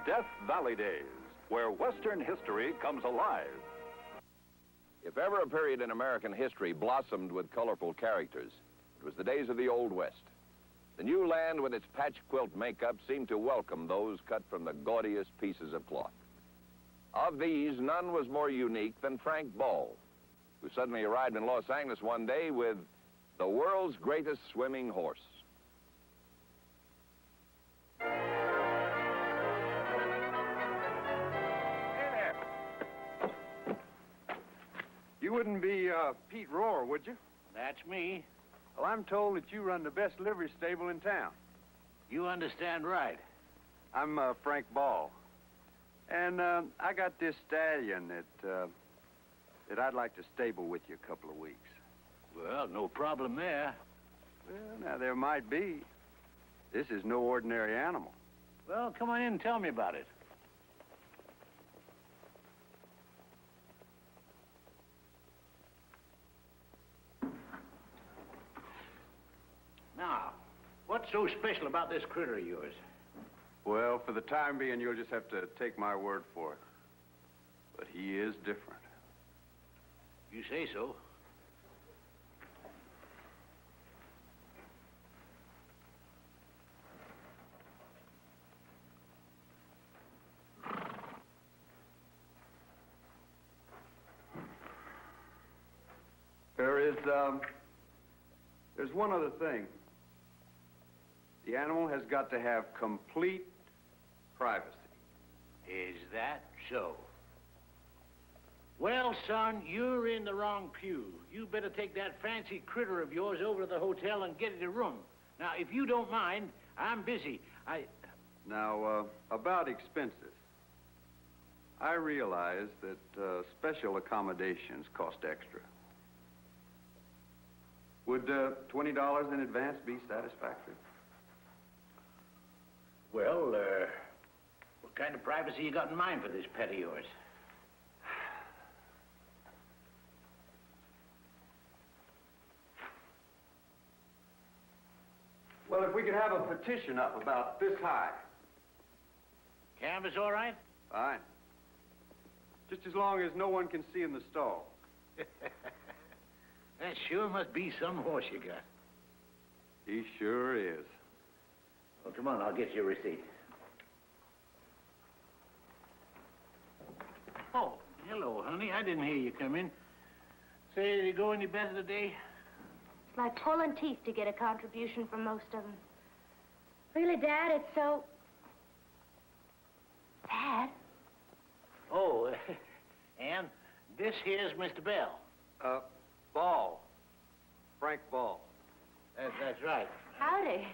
Death Valley days, where Western history comes alive. If ever a period in American history blossomed with colorful characters, it was the days of the Old West. The new land with its patch quilt makeup seemed to welcome those cut from the gaudiest pieces of cloth. Of these, none was more unique than Frank Ball, who suddenly arrived in Los Angeles one day with the world's greatest swimming horse. Hey there. You wouldn't be Pete Rohr, would you? That's me. Well, I'm told that you run the best livery stable in town. You understand right. I'm Frank Ball. And I got this stallion that I'd like to stable with you a couple of weeks. Well, no problem there. Well, now, there might be. This is no ordinary animal. Well, come on in and tell me about it. Now, what's so special about this critter of yours? Well, for the time being, you'll just have to take my word for it. But he is different. You say so. There's one other thing. The animal has got to have complete privacy. Is that so? Well, son, you're in the wrong pew. You better take that fancy critter of yours over to the hotel and get it a room. Now, if you don't mind, I'm busy. Now, about expenses. I realize that special accommodations cost extra. Would $20 in advance be satisfactory? Well, what kind of privacy you got in mind for this pet of yours? Well, if we could have a petition up about this high. Canvas all right? Fine. Just as long as no one can see in the stall. That sure must be some horse you got. He sure is. Well, come on, I'll get you a receipt. Oh, hello, honey. I didn't hear you come in. Say, did you go any better today? It's like pulling teeth to get a contribution from most of them. Really, Dad, it's so... Dad? Oh, and this here's Mr. Bell. Ball. Frank Ball. That's right. Howdy.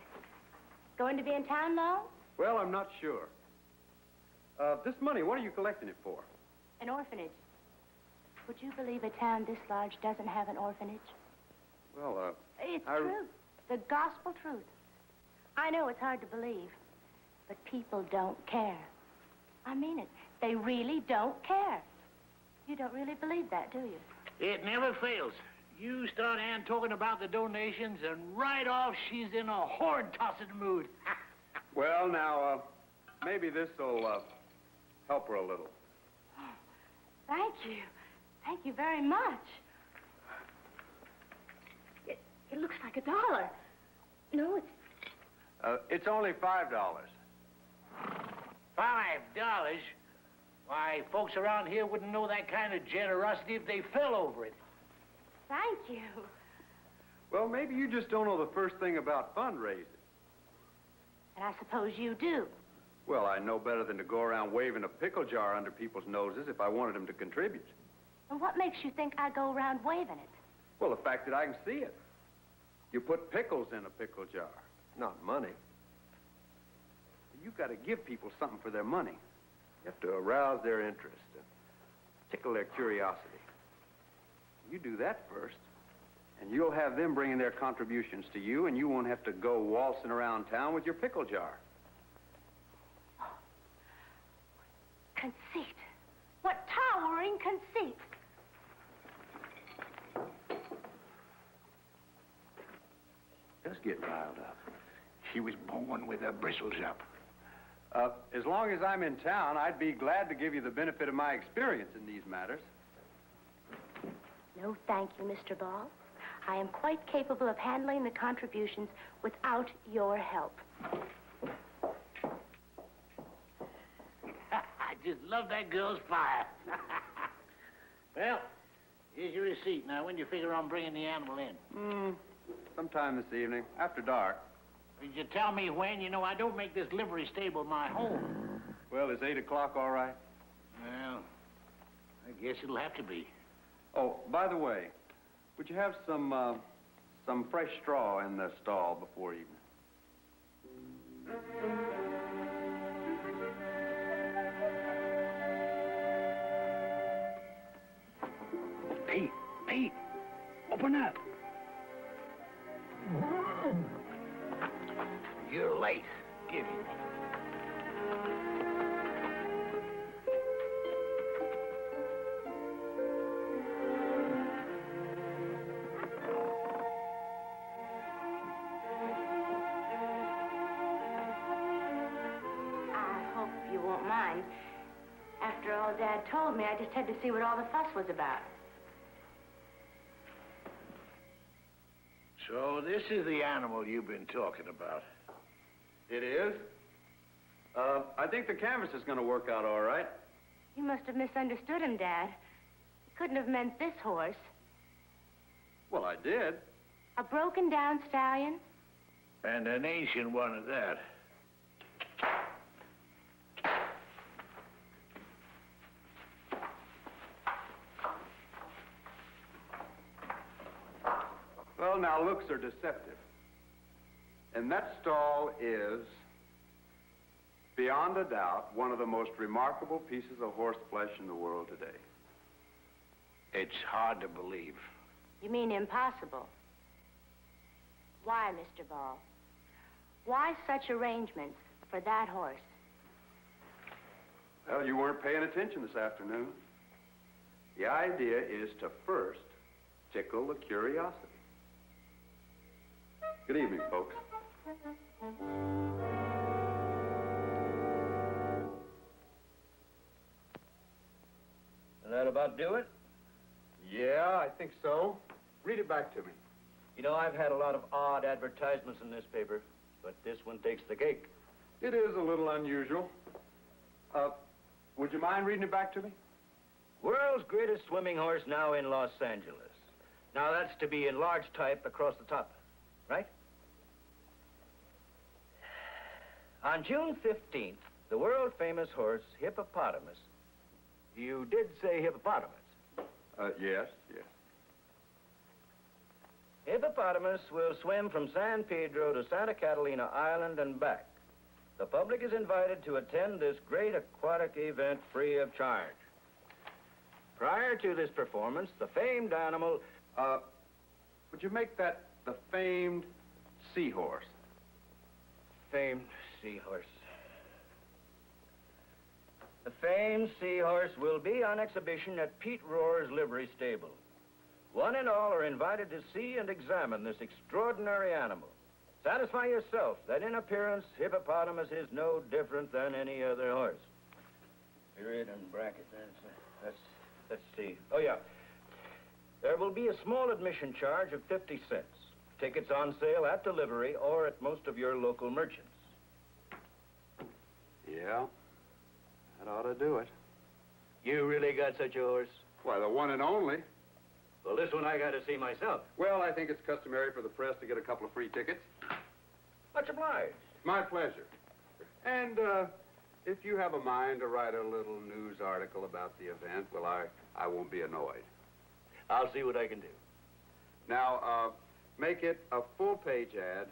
Going to be in town long? Well, I'm not sure. This money, what are you collecting it for? An orphanage. Would you believe a town this large doesn't have an orphanage? Well, It's true. The gospel truth. I know it's hard to believe, but people don't care. I mean it. They really don't care. You don't really believe that, do you? It never fails. You start Ann talking about the donations, and right off she's in a horn-tossing mood. well, now, maybe this'll help her a little. Oh, thank you. Thank you very much. It looks like $1. No, It's only $5. $5? Why, folks around here wouldn't know that kind of generosity if they fell over it. Thank you. Well, maybe you just don't know the first thing about fundraising. And I suppose you do. Well, I know better than to go around waving a pickle jar under people's noses if I wanted them to contribute. And what makes you think I go around waving it? Well, the fact that I can see it. You put pickles in a pickle jar, not money. You've got to give people something for their money. You have to arouse their interest and tickle their curiosity. You do that first, and you'll have them bringing their contributions to you, and you won't have to go waltzing around town with your pickle jar. Conceit. What towering conceit. Just get riled up. She was born with her bristles up. As long as I'm in town, I'd be glad to give you the benefit of my experience in these matters. No, thank you, Mr. Ball. I am quite capable of handling the contributions without your help. I just love that girl's fire. Well, here's your receipt. Now, when do you figure on bringing the animal in? Sometime this evening, after dark. Did you tell me when? You know, I don't make this livery stable my home. Well, is 8 o'clock all right? Well, I guess it'll have to be. Oh, by the way, would you have some fresh straw in the stall before evening? Pete, open up. You're late. Give it. I hope you won't mind. After all Dad told me, I just had to see what all the fuss was about. So this is the animal you've been talking about. It is? I think the canvas is going to work out all right. You must have misunderstood him, Dad. He couldn't have meant this horse. Well, I did. A broken-down stallion? And an ancient one at that. Well, now, looks are deceptive. And that stall is, beyond a doubt, one of the most remarkable pieces of horse flesh in the world today. It's hard to believe. You mean impossible? Why, Mr. Ball? Why such arrangements for that horse? Well, you weren't paying attention this afternoon. The idea is to first tickle the curiosity. Good evening, folks. That about do it? Yeah, I think so. Read it back to me. You know, I've had a lot of odd advertisements in this paper, but this one takes the cake. It is a little unusual. Would you mind reading it back to me? World's greatest swimming horse now in Los Angeles. Now, that's to be in large type across the top, right? On June 15th, the world-famous horse, Hippopotamus. You did say hippopotamus. Yes. Hippopotamus will swim from San Pedro to Santa Catalina Island and back. The public is invited to attend this great aquatic event free of charge. Prior to this performance, the famed animal... Would you make that the famed seahorse? Famed seahorse. The famed seahorse will be on exhibition at Pete Rohr's livery stable. One and all are invited to see and examine this extraordinary animal. Satisfy yourself that in appearance, Hippopotamus is no different than any other horse. Period and bracket. Let's see. Oh, yeah. There will be a small admission charge of 50 cents. Tickets on sale at delivery or at most of your local merchants. Yeah, that ought to do it. You really got such a horse? Why, the one and only. Well, this one I got to see myself. Well, I think it's customary for the press to get a couple of free tickets. Much obliged. My pleasure. And, if you have a mind to write a little news article about the event, well, I won't be annoyed. I'll see what I can do. Now, make it a full-page ad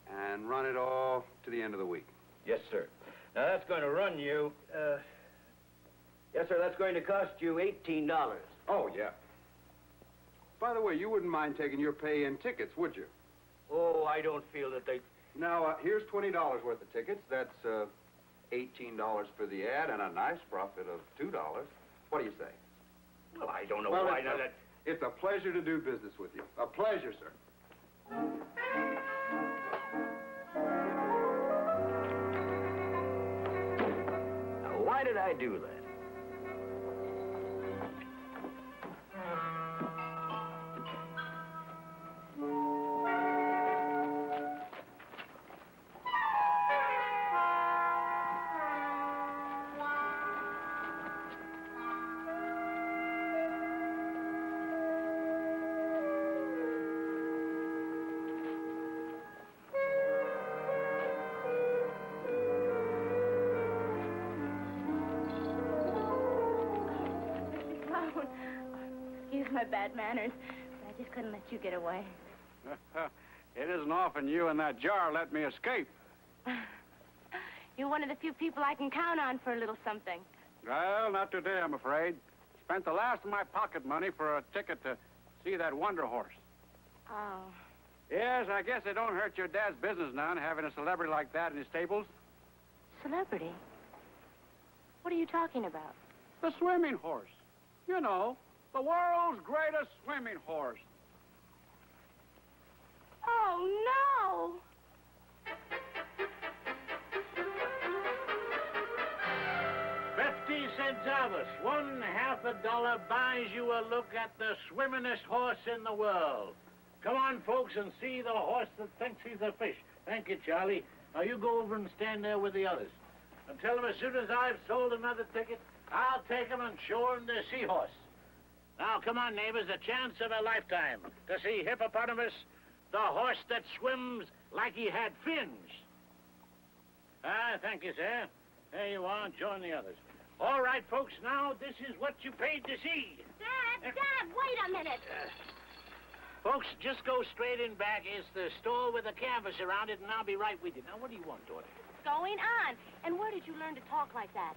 and run it all to the end of the week. Yes, sir. Now, that's going to run you, yes, sir, that's going to cost you $18. Oh, yeah. By the way, you wouldn't mind taking your pay in tickets, would you? Oh, I don't feel that they... Now, here's $20 worth of tickets. That's, $18 for the ad and a nice profit of $2. What do you say? Well, I don't know Well, why now that... It's a pleasure to do business with you. A pleasure, sir. did I do that? Excuse my bad manners, but I just couldn't let you get away. It isn't often you and that jar let me escape. You're one of the few people I can count on for a little something. Well, not today, I'm afraid. Spent the last of my pocket money for a ticket to see that Wonder Horse. Oh. Yes, I guess it don't hurt your dad's business none, having a celebrity like that in his stables. Celebrity? What are you talking about? The swimming horse. You know, the world's greatest swimming horse. Oh, no! $0.50 $1/2 buys you a look at the swimmingest horse in the world. Come on, folks, and see the horse that thinks he's a fish. Thank you, Charlie. Now, you go over and stand there with the others. And tell them as soon as I've sold another ticket, I'll take them and show them the seahorse. Now, come on, neighbors, the chance of a lifetime to see Hippopotamus, the horse that swims like he had fins. Thank you, sir. There you are. Join the others. All right, folks, now this is what you paid to see. Dad, wait a minute. Folks, just go straight in back. It's the store with a canvas around it, and I'll be right with you. Now, what do you want, daughter? What's going on? And where did you learn to talk like that?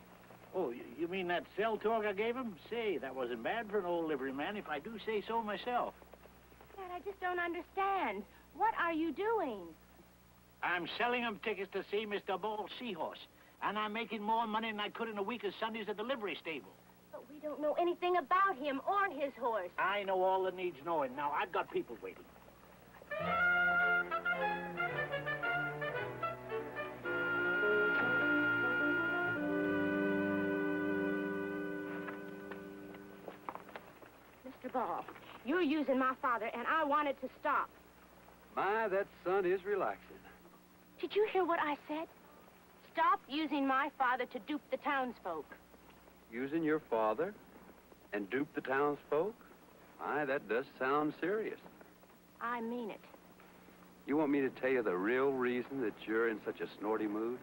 Oh, you mean that cell talk I gave him? Say, that wasn't bad for an old livery man, if I do say so myself. Dad, I just don't understand. What are you doing? I'm selling him tickets to see Mr. Ball's seahorse, and I'm making more money than I could in a week of Sundays at the livery stable. But we don't know anything about him or his horse. I know all that needs knowing. Now, I've got people waiting. Mr. Ball, you're using my father, and I want it to stop. My, that sun is relaxing. Did you hear what I said? Stop using my father to dupe the townsfolk. Using your father and dupe the townsfolk? My, that does sound serious. I mean it. You want me to tell you the real reason that you're in such a snorty mood?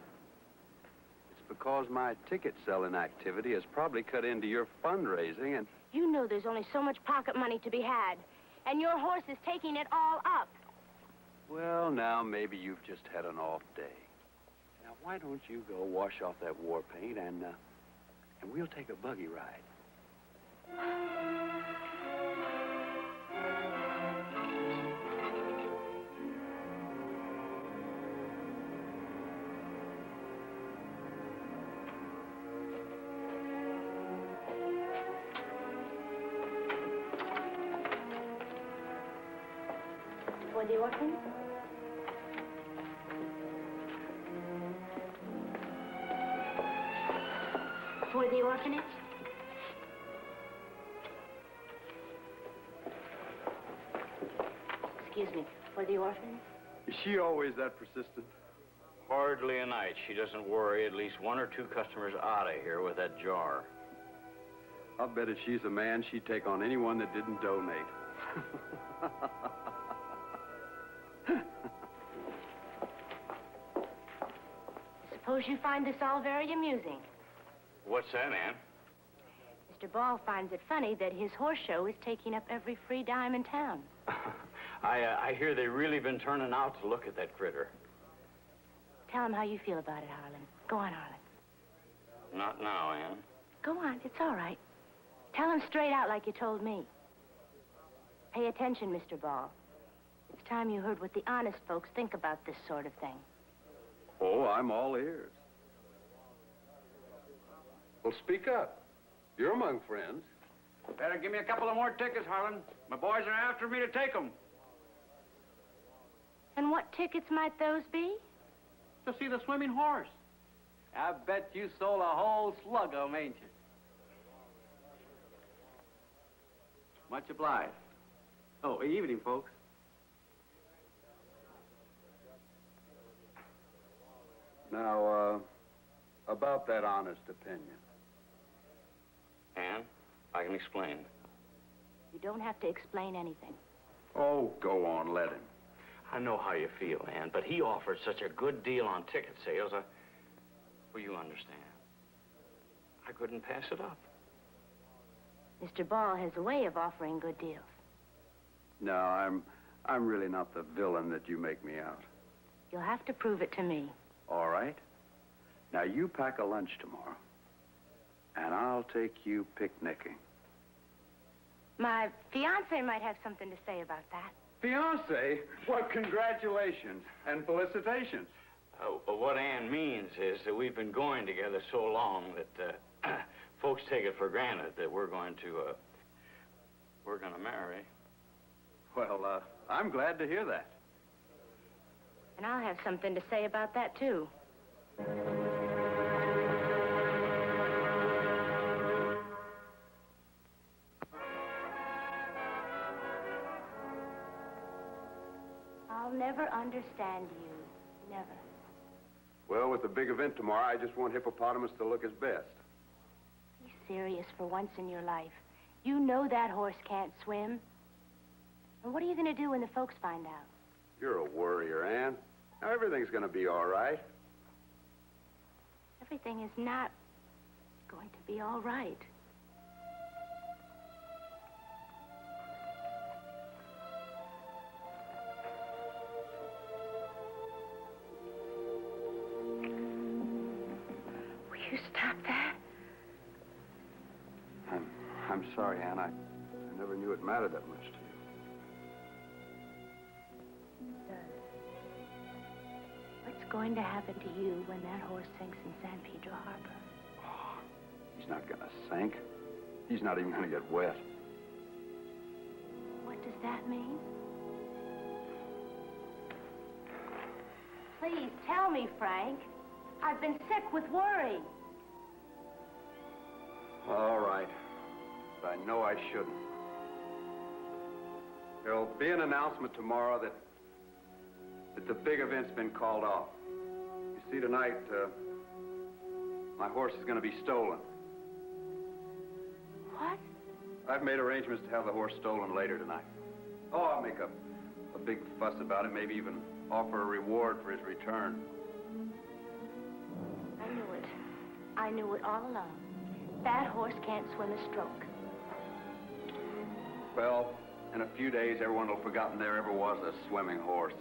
It's because my ticket selling activity has probably cut into your fundraising and... You know there's only so much pocket money to be had, and your horse is taking it all up. Well, now, maybe you've just had an off day. Now, why don't you go wash off that war paint and we'll take a buggy ride. For the orphans? For the orphanage? Excuse me, for the orphans? Is she always that persistent? Hardly a night she doesn't worry at least one or two customers out of here with that jar. I'll bet if she's a man, she'd take on anyone that didn't donate. Suppose you find this all very amusing. What's that, Ann? Mr. Ball finds it funny that his horse show is taking up every free dime in town. I hear they've really been turning out to look at that critter. Tell him how you feel about it, Harlan. Go on, Harlan. Not now, Ann. Go on, it's all right. Tell him straight out like you told me. Pay attention, Mr. Ball. It's time you heard what the honest folks think about this sort of thing. Oh, I'm all ears. Well, speak up. You're among friends. Better give me a couple of more tickets, Harlan. My boys are after me to take them. And what tickets might those be? To see the swimming horse. I bet you sold a whole slug of them, ain't you? Much obliged. Oh, evening, folks. Now, about that honest opinion. Ann, I can explain. You don't have to explain anything. Oh, go on, let him. I know how you feel, Ann, but he offered such a good deal on ticket sales. Well, you understand. I couldn't pass it up. Mr. Ball has a way of offering good deals. No, I'm really not the villain that you make me out. You'll have to prove it to me. All right. Now, you pack a lunch tomorrow, and I'll take you picnicking. My fiancé might have something to say about that. Fiancé? Well, congratulations and felicitations. What Ann means is that we've been going together so long that folks take it for granted that we're going to marry. Well, I'm glad to hear that. And I'll have something to say about that, too. I'll never understand you. Never. Well, with the big event tomorrow, I just want Hippopotamus to look his best. Be serious for once in your life. You know that horse can't swim. And what are you going to do when the folks find out? You're a worrier, Ann. Now, everything's going to be all right. Everything is not going to be all right. Will you stop that? I'm sorry, Ann. I never knew it mattered that much to you. What's going to happen to you when that horse sinks in San Pedro Harbor? Oh, he's not going to sink. He's not even going to get wet. What does that mean? Please, tell me, Frank. I've been sick with worry. All right. But I know I shouldn't. There'll be an announcement tomorrow that the big event's been called off. You see, tonight, my horse is going to be stolen. What? I've made arrangements to have the horse stolen later tonight. Oh, I'll make a big fuss about it, maybe even offer a reward for his return. I knew it. I knew it all along. That horse can't swim a stroke. Well, in a few days, everyone will have forgotten there ever was a swimming horse.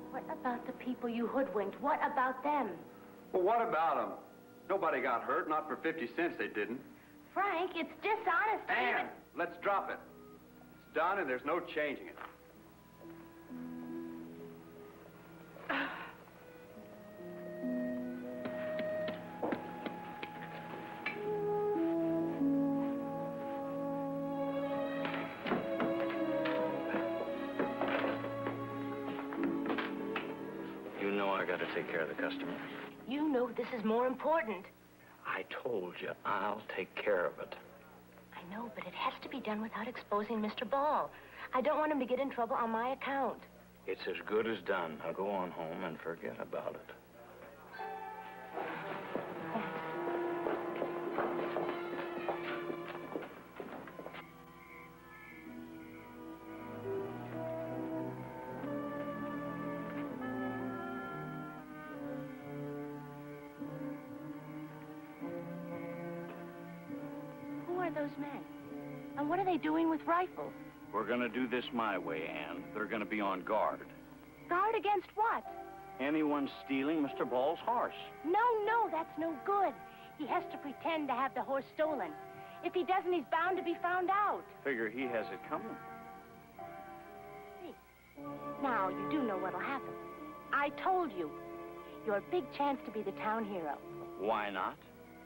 What about the people you hoodwinked? What about them? Well, what about them? Nobody got hurt, not for 50 cents they didn't. Frank, it's dishonest to Ann, even... let's drop it. It's done and there's no changing it. Take care of the customer. You know this is more important. I told you, I'll take care of it. I know, but it has to be done without exposing Mr. Ball. I don't want him to get in trouble on my account. It's as good as done. Now go on home and forget about it. Those men? And what are they doing with rifles? We're gonna do this my way, Ann. They're gonna be on guard. Guard against what? Anyone stealing Mr. Ball's horse. No, that's no good. He has to pretend to have the horse stolen. If he doesn't, he's bound to be found out. Figure he has it coming. See, now you do know what'll happen. I told you. Your big chance to be the town hero. Why not?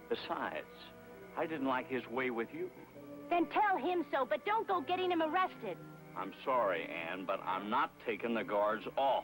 Besides, I didn't like his way with you. Then tell him so, but don't go getting him arrested. I'm sorry, Ann, but I'm not taking the guards off.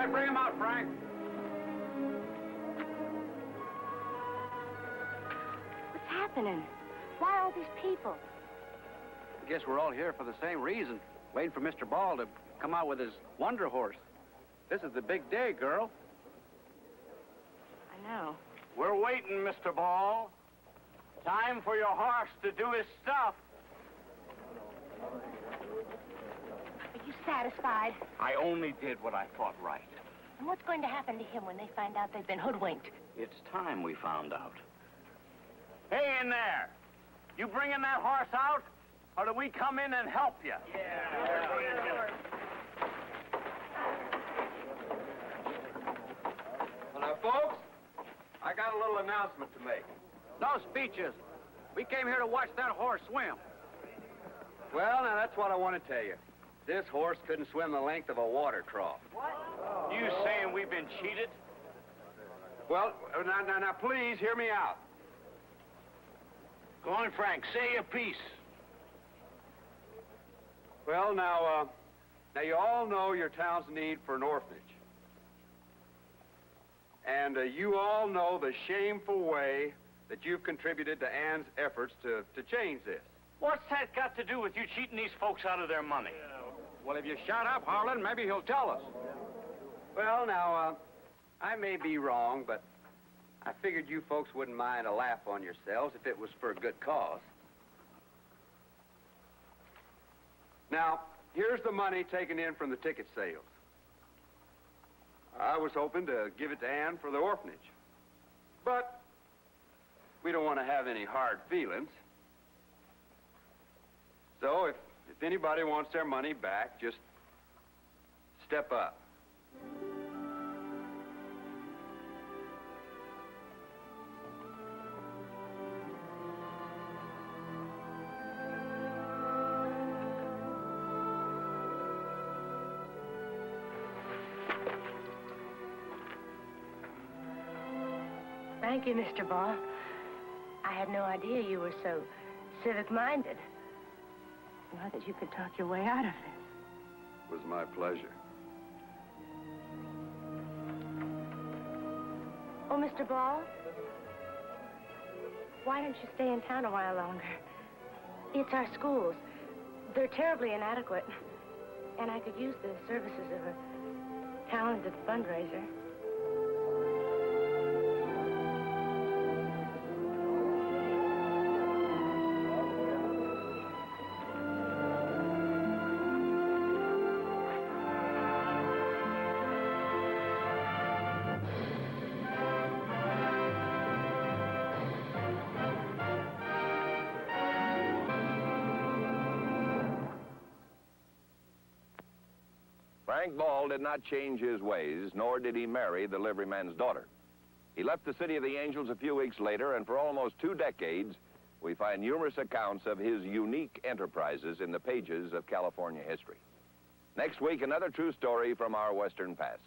right, bring him out, Frank. What's happening? Why all these people? I guess we're all here for the same reason. Waiting for Mr. Ball to come out with his wonder horse. This is the big day, girl. I know. We're waiting, Mr. Ball. Time for your horse to do his stuff. Are you satisfied? I only did what I thought right. And what's going to happen to him when they find out they've been hoodwinked? It's time we found out. Hey, in there! You bringing that horse out, or do we come in and help you? Well, now, folks, I got a little announcement to make. No speeches. We came here to watch that horse swim. Well, now, that's what I want to tell you. This horse couldn't swim the length of a water trough. What? You saying we've been cheated? Well, now, please hear me out. Go on, Frank, say your piece. Well, now you all know your town's need for an orphanage. And you all know the shameful way that you've contributed to Ann's efforts to change this. What's that got to do with you cheating these folks out of their money? Well, if you shut up, Harlan, maybe he'll tell us. Well, now, I may be wrong, but I figured you folks wouldn't mind a laugh on yourselves if it was for a good cause. Now, here's the money taken in from the ticket sales. I was hoping to give it to Ann for the orphanage. But we don't want to have any hard feelings. So if anybody wants their money back, just step up. Thank you, Mr. Ball. I had no idea you were so civic-minded. Not that you could talk your way out of this. It was my pleasure. Oh, Mr. Ball, why don't you stay in town a while longer? It's our schools. They're terribly inadequate. And I could use the services of a talented fundraiser. Frank Ball did not change his ways, nor did he marry the liveryman's daughter. He left the City of the Angels a few weeks later, and for almost 2 decades, we find numerous accounts of his unique enterprises in the pages of California history. Next week, another true story from our Western past.